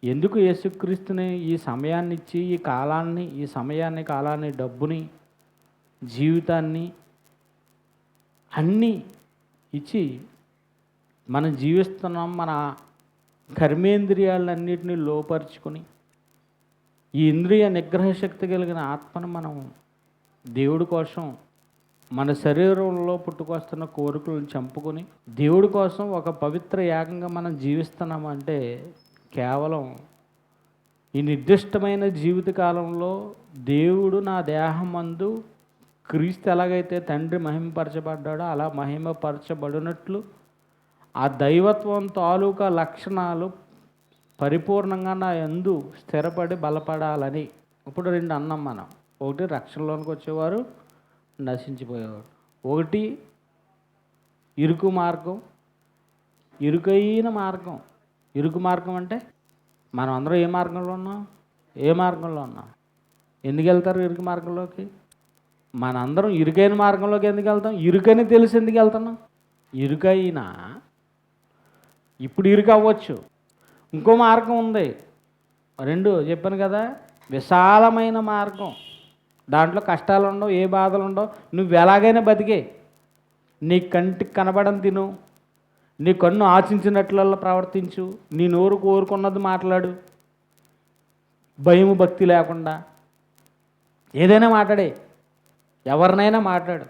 ఎందుకు యేసుక్రీస్తుని ఈ సమయాన్ని ఇచ్చి ఈ సమయాన్ని కాలాన్ని డబ్బుని జీవితాన్ని అన్నీ ఇచ్చి మనం జీవిస్తున్నాం. మన కర్మేంద్రియాలన్నిటినీ లోపరుచుకొని ఈ ఇంద్రియ నిగ్రహ శక్తి కలిగిన ఆత్మను మనం దేవుడి కోసం మన శరీరంలో పుట్టుకొస్తున్న కోరికలను చంపుకొని దేవుడి కోసం ఒక పవిత్ర యాగంగా మనం జీవిస్తున్నామంటే కేవలం ఈ నిర్దిష్టమైన జీవితకాలంలో దేవుడు నా దేహమందు క్రీస్తు ఎలాగైతే తండ్రి మహిమపరచబడ్డాడో అలా మహిమపరచబడినట్లు ఆ దైవత్వం తాలూకా లక్షణాలు పరిపూర్ణంగా నా యందు స్థిరపడి బలపడాలని. ఇప్పుడు రెండు అన్నాం మనం. ఒకటి రక్షణలోనికి వచ్చేవారు, నశించిపోయేవారు. ఒకటి ఇరుకు మార్గం, ఇరుకైన మార్గం. ఇరుకు మార్గం అంటే మనం అందరం ఏ మార్గంలో ఉన్నాం? ఎందుకు వెళ్తారు ఇరుకు మార్గంలోకి? మనందరం ఇరుకైన మార్గంలోకి ఎందుకు వెళ్తాం? ఇరుకని తెలిసి ఎందుకు వెళ్తున్నాం? ఇరుకైనా ఇప్పుడు ఇరుకు అవ్వచ్చు, ఇంకో మార్గం ఉంది. రెండు చెప్పాను కదా, విశాలమైన మార్గం. దాంట్లో కష్టాలు ఉండవు, ఏ బాధలు ఉండవు. నువ్వు ఎలాగైనా బతికే, నీ కంటికి కనబడని తిను, నీ కన్ను ఆశించినట్లల్లో ప్రవర్తించు, నీ నోరు కోరుకున్నది మాట్లాడు, భయము భక్తి లేకుండా ఏదైనా మాట్లాడే, ఎవరినైనా మాట్లాడు,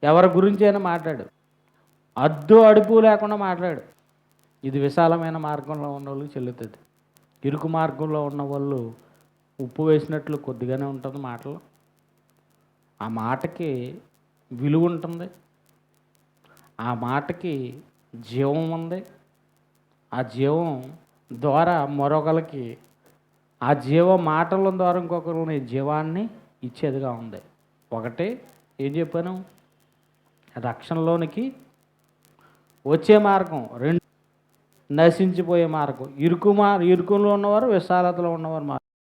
ఎవరి గురించి అయినా మాట్లాడు, అద్దు అడుపు లేకుండా మాట్లాడు. ఇది విశాలమైన మార్గంలో ఉన్న వాళ్ళకి చెల్లుతుంది. ఇరుకు మార్గంలో ఉన్న వాళ్ళు ఉప్పు వేసినట్లు కొద్దిగానే ఉంటుంది మాటలు. ఆ మాటకి విలువ ఉంటుంది, ఆ మాటకి జీవం ఉంది. ఆ జీవం ద్వారా మరొకరికి, ఆ జీవ మాటల ద్వారా ఇంకొకరిని జీవాన్ని ఇచ్చేదిగా ఉంది. ఒకటి ఏం చెప్పాను, రక్షణలోనికి వచ్చే మార్గం. రెండు నశించిపోయే మార్గం. ఇరుకులో ఉన్నవారు, విశాలతలో ఉన్నవారు మార్గం.